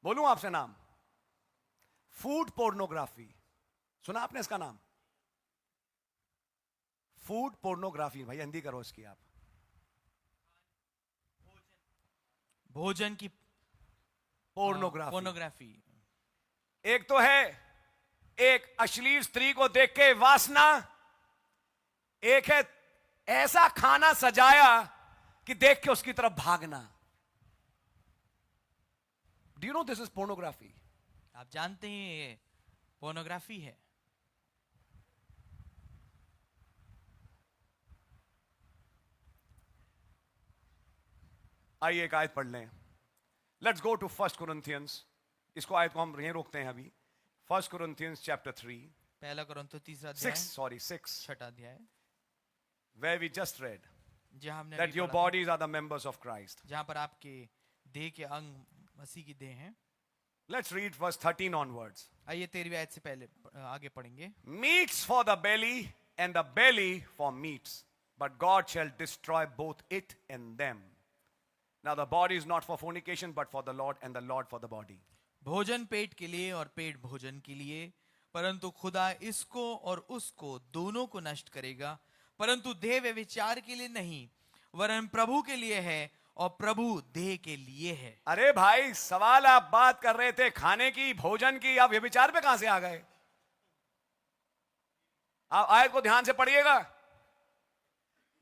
बोलूं आपसे नाम? Food pornography. सुना आपने इसका नाम? Food pornography. भाई हिंदी करो इसकी आप। भोजन की पोर्नोग्राफी। पोर्नोग्राफी। एक तो है एक अश्लील स्त्री को देख के वासना, एक है ऐसा खाना सजाया कि देख के उसकी तरफ भागना। Do you know this is pornography? आप जानते हैं ये पोर्नोग्राफी है। आइए एक आयत पढ़ लें। Let's go to 1 Corinthians। इसको आयत को हम यहीं रोकते हैं अभी। 1 Corinthians chapter 3, पहला कुरिन्थियों तीसरा अध्याय 6 छठा अध्याय, where we just read जहां हमने that अभी your पढ़ा था, bodies are the members of Christ. जहां पर आपके देह के अंग मसीह की देह हैं। Let's read verse 13 onwards. आइए 13वीं आयत से पहले आगे पढ़ेंगे। Meats for the belly and the belly for meats, but God shall destroy both it and them. Now the body is not for fornication but for the Lord, and the Lord for the body. भोजन पेट के लिए और पेट भोजन के लिए, परंतु खुदा इसको और उसको दोनों को नष्ट करेगा। परंतु देह व्यभिचार के लिए नहीं, वरन प्रभु के लिए है और प्रभु देह के लिए है। अरे भाई, सवाल आप बात कर रहे थे खाने की, भोजन की, आप व्यभिचार पे कहां से आ गए? आप आयत को ध्यान से पढ़िएगा।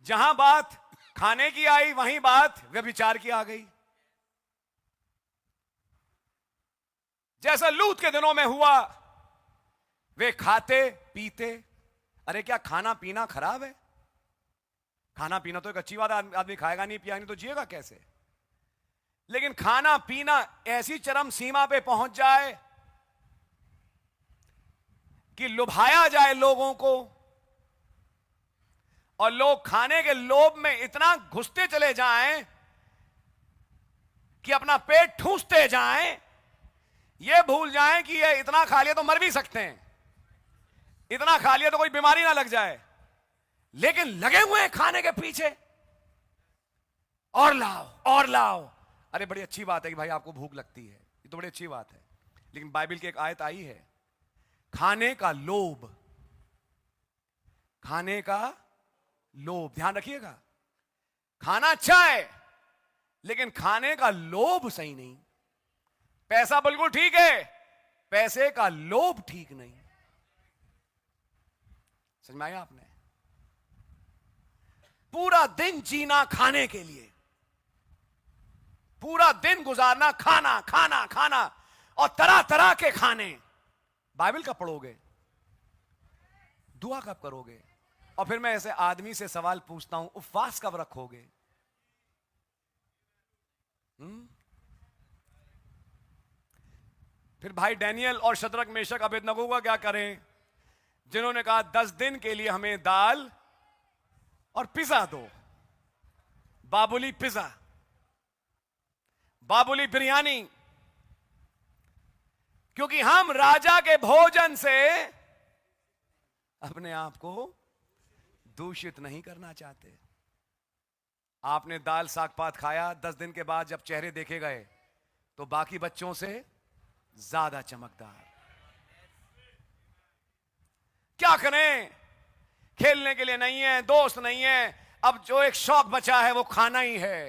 जहां बात खाने की आई वहीं बात व्यभिचार की आ गई। जैसा लूत के दिनों में हुआ, वे खाते पीते। अरे क्या खाना पीना खराब है? खाना पीना तो एक अच्छी बात है, आदमी खाएगा नहीं पिया नहीं तो जिएगा कैसे? लेकिन खाना पीना ऐसी चरम सीमा पे पहुंच जाए कि लुभाया जाए लोगों को, और लोग खाने के लोभ में इतना घुसते चले जाएं कि अपना पेट ठूंसते जाएं, ये भूल जाएं कि ये इतना खा लिया तो मर भी सकते हैं, इतना खा लिया तो कोई बीमारी ना लग जाए, लेकिन लगे हुए हैं खाने के पीछे। और लाओ और लाओ। अरे बड़ी अच्छी बात है कि भाई आपको भूख लगती है, ये तो बड़ी अच्छी बात है, लेकिन बाइबल की एक आयत आई है, खाने का लोभ, खाने का लोभ, ध्यान रखिएगा। खाना अच्छा है लेकिन खाने का लोभ सही नहीं। पैसा बिल्कुल ठीक है, पैसे का लोभ ठीक नहीं। समझ में आया आपने? पूरा दिन जीना खाने के लिए, पूरा दिन गुजारना खाना खाना खाना, और तरह तरह के खाने। बाइबल कब पढ़ोगे? दुआ कब करोगे? और फिर मैं ऐसे आदमी से सवाल पूछता हूं, उपवास कब रखोगे? फिर भाई डैनियल और शद्रक मेशक अबेदनगो का क्या करें, जिन्होंने कहा 10 दिन के लिए हमें दाल और पिज्जा दो, बाबुली पिज्जा, बाबुली बिरयानी, क्योंकि हम राजा के भोजन से अपने आप को दूषित नहीं करना चाहते। आपने दाल साग पात खाया, 10 दिन के बाद जब चेहरे देखे गए तो बाकी बच्चों से ज्यादा चमकदार। क्या करें? खेलने के लिए नहीं है, दोस्त नहीं है, अब जो एक शौक बचा है वो खाना ही है।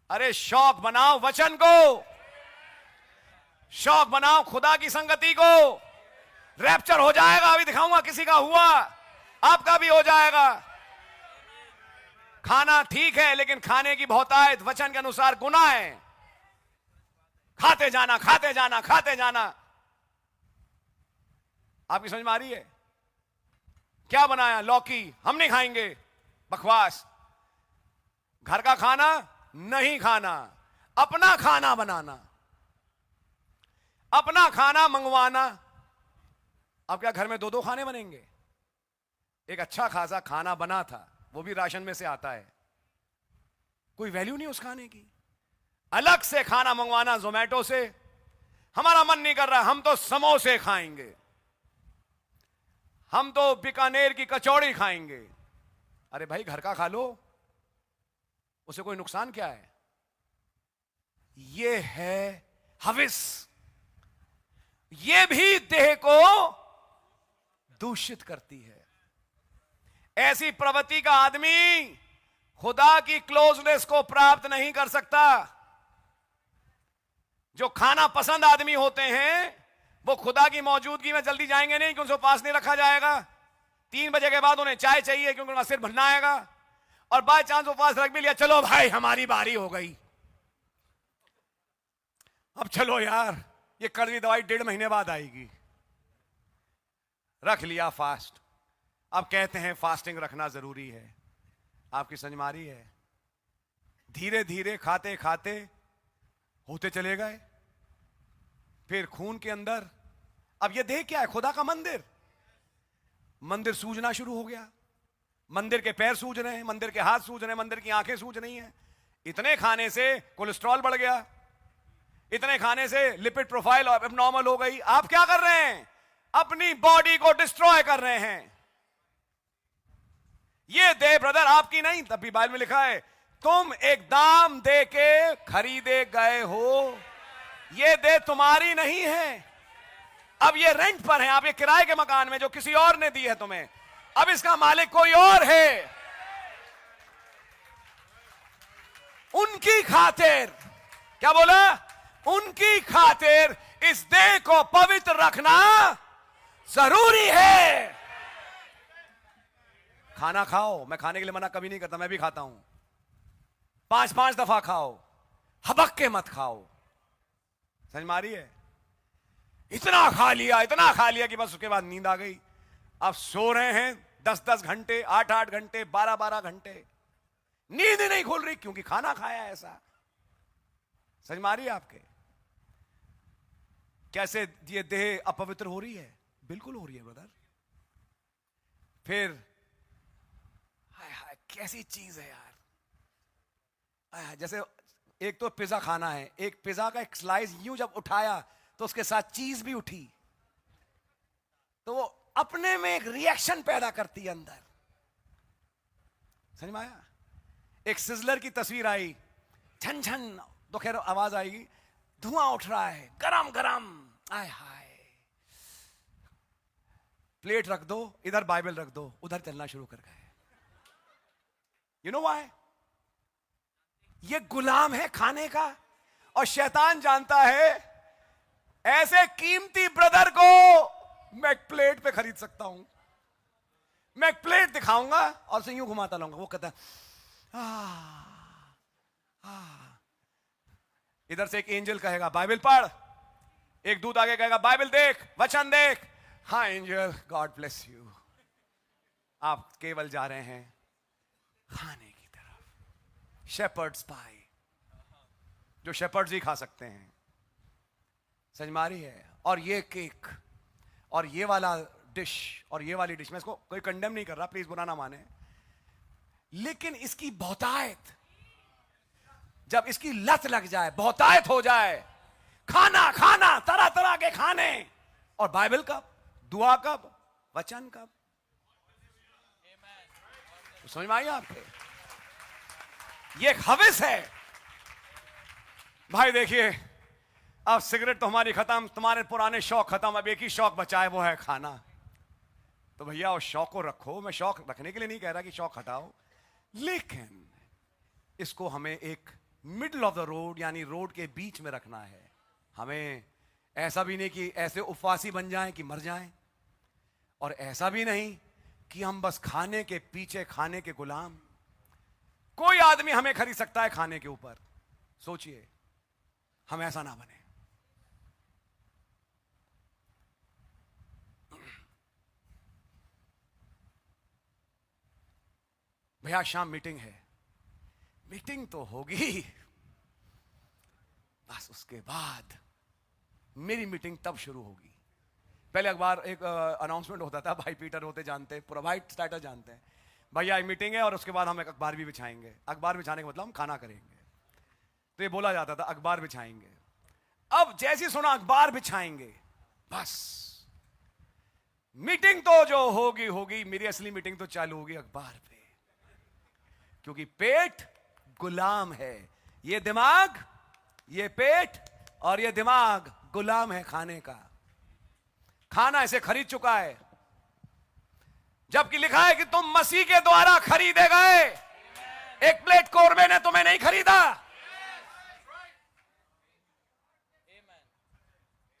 अरे शौक बनाओ वचन को, शौक बनाओ खुदा की संगति को। रैप्चर हो जाएगा, अभी दिखाऊंगा, किसी का हुआ, आपका भी हो जाएगा। खाना ठीक है लेकिन खाने की बहुतायत वचन के अनुसार गुनाह है। खाते जाना खाते जाना खाते जाना। आपकी समझ में आ रही है? क्या बनाया? लौकी, हम नहीं खाएंगे, बकवास। घर का खाना नहीं खाना, अपना खाना बनाना, अपना खाना मंगवाना। अब क्या घर में 2-2 खाने बनेंगे? एक अच्छा खासा खाना बना था, वो भी राशन में से आता है, कोई वैल्यू नहीं उस खाने की। अलग से खाना मंगवाना जोमेटो से, हमारा मन नहीं कर रहा, हम तो समोसे खाएंगे, हम तो बीकानेर की कचौड़ी खाएंगे। अरे भाई घर का खा लो, उसे कोई नुकसान क्या है? ये है हविस। ये भी देह को दूषित करती है। ऐसी प्रवृत्ति का आदमी खुदा की क्लोजनेस को प्राप्त नहीं कर सकता। जो खाना पसंद आदमी होते हैं वो खुदा की मौजूदगी में जल्दी जाएंगे नहीं, क्योंकि उनसे उपास नहीं रखा जाएगा। 3 बजे के बाद उन्हें चाय चाहिए, क्योंकि उनका सिर भरना आएगा। और बाय चांस उपवास रख भी लिया, चलो भाई हमारी बारी हो गई, अब चलो यार ये कड़वी दवाई 1.5 महीने बाद आएगी, रख लिया फास्ट। अब कहते हैं फास्टिंग रखना जरूरी है। आपकी समझ में आ रही है? धीरे धीरे खाते खाते होते चले गए। फिर खून के अंदर, अब ये देह क्या है? खुदा का मंदिर। मंदिर सूजना शुरू हो गया। मंदिर के पैर सूज रहे हैं, मंदिर के हाथ सूज रहे हैं, मंदिर की आंखें सूज रही हैं। इतने खाने से कोलेस्ट्रॉल बढ़ गया, इतने खाने से लिपिड प्रोफाइल एबनॉर्मल हो गई। आप क्या कर रहे हैं? अपनी बॉडी को डिस्ट्रॉय कर रहे हैं। ये देह ब्रदर आपकी नहीं, तब भी बाइबल में लिखा है तुम एक दाम दे के खरीदे गए हो। ये देह तुम्हारी नहीं है। अब ये रेंट पर है, आप ये किराए के मकान में जो किसी और ने दी है तुम्हें, अब इसका मालिक कोई और है। उनकी खातिर, क्या बोला? उनकी खातिर इस देह को पवित्र रखना जरूरी है। खाना खाओ, मैं खाने के लिए मना कभी नहीं करता, मैं भी खाता हूं। 5-5 दफा खाओ, हबक के मत खाओ। समझ में आ रही है? इतना खा लिया कि बस उसके बाद नींद आ गई। अब सो रहे हैं 10-10 घंटे, 8-8 घंटे, 12-12 घंटे, नींद ही नहीं खुल रही, क्योंकि खाना खाया ऐसा। समझ में आ रही है आपके? कैसे ये देह अपवित्र हो रही है? बिल्कुल हो रही है ब्रदर। फिर हाय हाय कैसी चीज है यार। हाय हाय, जैसे एक तो पिज्जा खाना है, एक पिज्जा का एक स्लाइस यूं जब उठाया तो उसके साथ चीज भी उठी, तो वो अपने में एक रिएक्शन पैदा करती है अंदर। समझ में आया? एक सिजलर की तस्वीर आई, छन छन, तो खैर आवाज आएगी, धुआं उठ रहा है, गरम गरम, आय हाय। प्लेट रख दो, इधर बाइबल रख दो, उधर चलना शुरू कर गए। You know why? ये गुलाम है खाने का, और शैतान जानता है ऐसे कीमती ब्रदर को मैं एक प्लेट पे खरीद सकता हूं। मैं एक प्लेट दिखाऊंगा और से यूं घुमाता लाऊंगा। वो कहता है इधर से एक एंजल कहेगा बाइबल पढ़, एक दूत आगे कहेगा बाइबल देख, वचन देख। हाँ एंजल, गॉड ब्लेस यू। आप केवल जा रहे हैं खाने की तरफ। शेपर्ड्स पाई, जो शेपर्ड्स ही खा सकते हैं। समझ में आ रही है? और ये केक और ये वाला डिश और ये वाली डिश, मैं इसको कोई कंडेम नहीं कर रहा, प्लीज बुरा ना माने, लेकिन इसकी बहुतायत, जब इसकी लत लग जाए, बहुतायत हो जाए, खाना खाना, तरह तरह के खाने, और बाइबल कब, दुआ कब, वचन कब, तो समझ में आई आपके? ये एक हविस है भाई। देखिए अब सिगरेट तो हमारी खत्म, तुम्हारे पुराने शौक खत्म, अब एक ही शौक बचा है, वो है खाना। तो भैया उस शौक को रखो, मैं शौक रखने के लिए नहीं कह रहा कि शौक हटाओ, लेकिन इसको हमें एक मिडल ऑफ द रोड, यानी रोड के बीच में रखना है। हमें ऐसा भी नहीं कि ऐसे उपवासी बन जाएं कि मर जाएं, और ऐसा भी नहीं कि हम बस खाने के पीछे, खाने के गुलाम। कोई आदमी हमें खरीद सकता है खाने के ऊपर, सोचिए, हम ऐसा ना बने। भैया शाम मीटिंग है, मीटिंग तो होगी, बस उसके बाद मेरी मीटिंग तब शुरू होगी। पहले अखबार एक अनाउंसमेंट होता था, भाई पीटर होते जानते, प्रोवाइड स्टार्टर जानते हैं, भैया एक मीटिंग है और उसके बाद हम एक अखबार भी बिछाएंगे। अखबार बिछाने का मतलब हम खाना करेंगे, तो ये बोला जाता था अखबार बिछाएंगे। अब जैसे सुना अखबार बिछाएंगे, बस मीटिंग तो जो होगी होगी, मेरी असली मीटिंग तो चालू होगी अखबार पे, क्योंकि पेट गुलाम है, ये दिमाग ये पेट और ये दिमाग गुलाम है खाने का। खाना इसे खरीद चुका है, जबकि लिखा है कि तुम मसीह के द्वारा खरीदे गए। एक प्लेट कोरमे ने तुम्हें नहीं खरीदा।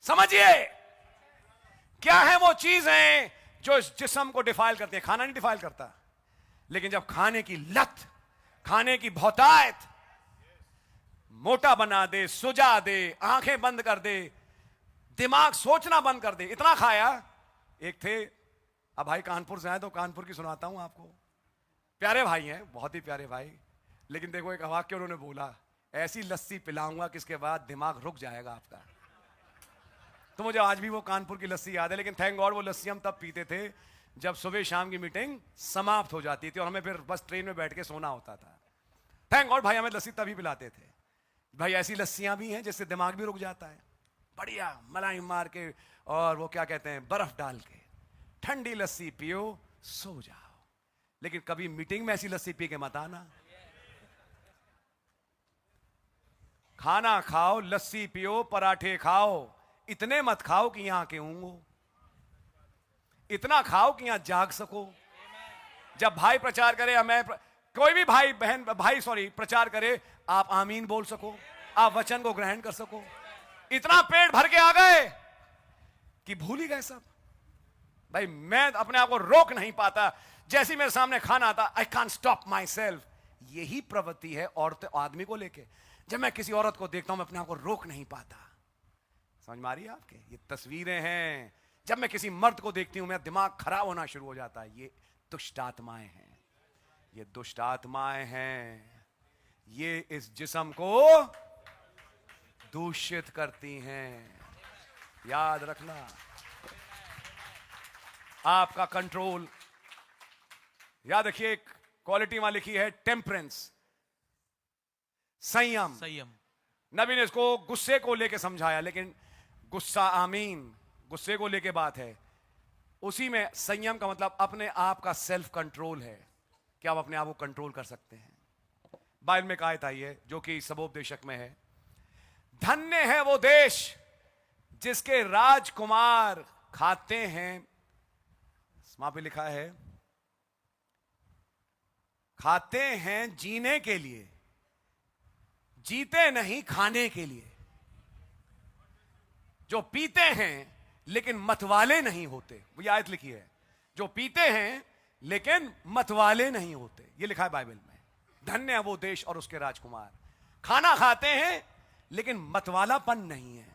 समझिए क्या है वो चीजें जो इस जिस्म को डिफाइल करती है। खाना नहीं डिफाइल करता, लेकिन जब खाने की लत, खाने की बहुतायत मोटा बना दे, सुजा दे, आंखें बंद कर दे, दिमाग सोचना बंद कर दे। इतना खाया। एक थे, अब भाई कानपुर से आए तो कानपुर की सुनाता हूं आपको। प्यारे भाई हैं, बहुत ही प्यारे भाई, लेकिन देखो एक वाक्य उन्होंने बोला, ऐसी लस्सी पिलाऊंगा कि इसके बाद दिमाग रुक जाएगा आपका। तो मुझे आज भी वो कानपुर की लस्सी याद है, लेकिन थैंक गॉड वो लस्सी हम तब पीते थे जब सुबह शाम की मीटिंग समाप्त हो जाती थी और हमें फिर बस ट्रेन में बैठ के सोना होता था। थैंक गॉड भाई हमें लस्सी तभी पिलाते थे। भाई ऐसी लस्सियां भी हैं जिससे दिमाग भी रुक जाता है, बढ़िया मलाई मार के, और वो क्या कहते हैं, बर्फ डाल के ठंडी लस्सी पियो, सो जाओ। लेकिन कभी मीटिंग में ऐसी लस्सी पी के मत आना। खाना खाओ, लस्सी पियो, पराठे खाओ, इतने मत खाओ कि यहां के ऊंगो। इतना खाओ कि यहां जाग सको। जब भाई प्रचार करे या मैं कोई भी भाई बहन प्रचार करे, आप आमीन बोल सको, आप वचन को ग्रहण कर सको। इतना पेट भर के आ गए कि भूल ही गए सब। भाई मैं अपने आप को रोक नहीं पाता, जैसे मेरे सामने खाना आता, I can't stop my self. यही प्रवृत्ति है औरत आदमी को लेके। जब मैं किसी औरत को देखता हूं मैं अपने आप को रोक नहीं पाता। समझ में आ रही है आपके? ये तस्वीरें हैं। जब मैं किसी मर्द को देखती हूं मेरा दिमाग खराब होना शुरू हो जाता है। ये दुष्ट आत्माएं हैं, ये दुष्ट आत्माएं हैं। ये इस जिस्म को दूषित करती हैं। याद रखना, आपका कंट्रोल। याद रखिए, एक क्वालिटी वहां लिखी है टेम्परेंस, संयम। संयम। नबी ने इसको गुस्से को लेके समझाया, लेकिन गुस्सा आमीन गुस्से को लेके बात है। उसी में संयम का मतलब अपने आप का सेल्फ कंट्रोल है कि आप अपने आप को कंट्रोल कर सकते हैं। बाइबल में कहा था ये, जो कि सबोपदेशक में है, धन्य है वो देश जिसके राजकुमार खाते हैं, वहां पे लिखा है, खाते हैं जीने के लिए, जीते नहीं खाने के लिए। जो पीते हैं लेकिन मतवाले नहीं होते, वो आयत लिखी है, जो पीते हैं लेकिन मतवाले नहीं होते। ये लिखा है बाइबल में। धन्य है वो देश और उसके राजकुमार। खाना खाते हैं लेकिन मतवालापन नहीं है।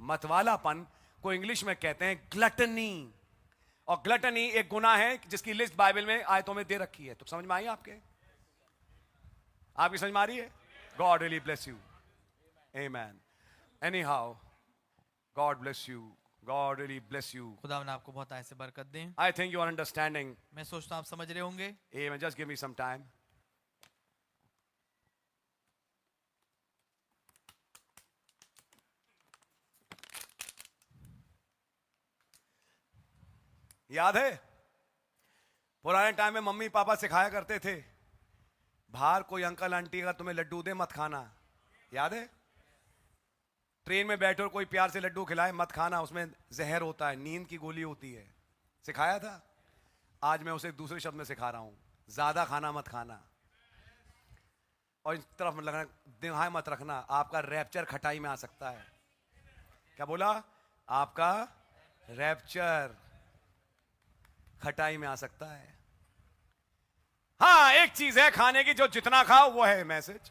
मतवालापन को इंग्लिश में कहते हैं ग्लटनी, और ग्लटनी एक गुनाह है जिसकी लिस्ट बाइबल में आयतों में दे रखी है। तो समझ में आई आपके? आपकी समझ में आ रही है? God really bless you. Amen. Anyhow, God bless you. God really bless you. खुदावन आपको बहुत ऐसे बरकत दें। I think you are understanding. मैं सोचता हूं आप समझ रहे होंगे। Amen. Just give me some time. याद है पुराने टाइम में मम्मी पापा सिखाया करते थे, बाहर कोई अंकल आंटी अगर तुम्हें लड्डू दे मत खाना। याद है? ट्रेन में बैठो और कोई प्यार से लड्डू खिलाए मत खाना, उसमें जहर होता है, नींद की गोली होती है। सिखाया था। आज मैं उसे दूसरे शब्द में सिखा रहा हूं, ज्यादा खाना मत खाना। और इस तरफ लगना, दिमाग मत रखना, आपका रैप्चर खटाई में आ सकता है। क्या बोला? आपका रैप्चर खटाई में आ सकता है। हाँ, एक चीज है खाने की, जो जितना खाओ वो है मैसेज।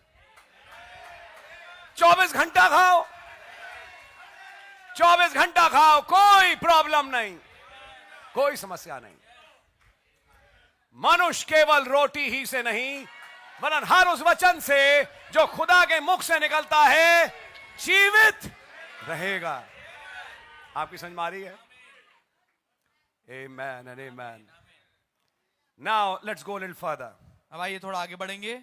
24 घंटा खाओ, 24 घंटा खाओ, कोई प्रॉब्लम नहीं, कोई समस्या नहीं। मनुष्य केवल रोटी ही से नहीं वरन हर उस वचन से जो खुदा के मुख से निकलता है जीवित रहेगा। आपकी समझ में आ रही है? Amen and amen. Now let's go a little further. अब आइए थोड़ा आगे बढ़ेंगे।